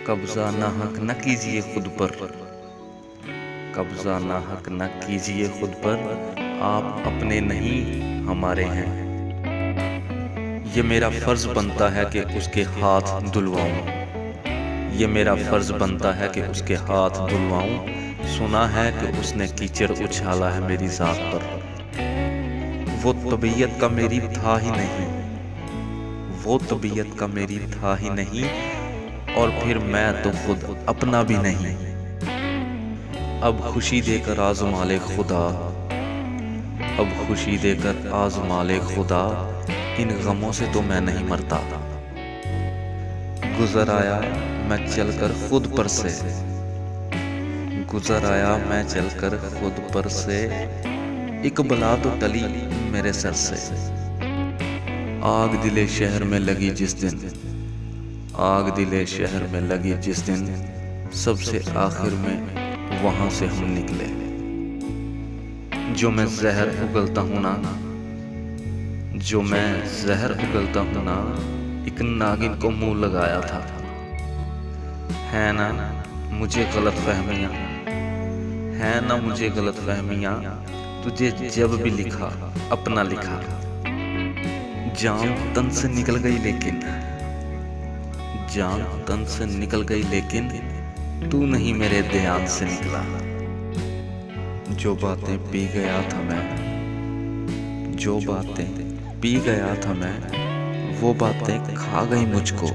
कब्जा ना हक न कीजिए खुद पर, कब्जा ना हक न कीजिए खुद पर, आप अपने नहीं हमारे हैं। ये मेरा फर्ज बनता है कि उसके हाथ धुलवाऊं, ये मेरा फर्ज बनता है कि उसके हाथ धुलवाऊं। सुना है कि उसने कीचड़ उछाला है मेरी जात पर, वो तबीयत का मेरी था ही नहीं, वो तबीयत का मेरी था ही नहीं, और फिर मैं तो खुद अपना भी नहीं। अब खुशी देकर आज़मा ले खुदा, अब खुशी देकर आज़मा ले खुदा, इन गमों से तो मैं नहीं मरता। गुजर आया मैं चलकर खुद पर से, गुजर आया मैं चलकर खुद पर से, एक बला तो टली मेरे सर से। आग दिले शहर में लगी जिस दिन, आग दिले शहर में लगी जिस दिन, सबसे आखिर में वहां से हम निकले। जो मैं जहर उगलता हूं ना, जो मैं जहर उगलता हूं ना, एक नागिन को मुंह लगाया था। है ना मुझे गलत फहमियां, है ना मुझे गलत फहमियां, तुझे जब भी लिखा अपना लिखा। जान तन से निकल गई लेकिन, जान तन से निकल गई लेकिन, तू नहीं मेरे ध्यान से निकला। जो बातें पी गया था मैं, जो बातें पी गया था मैं, वो बातें खा गई मुझको।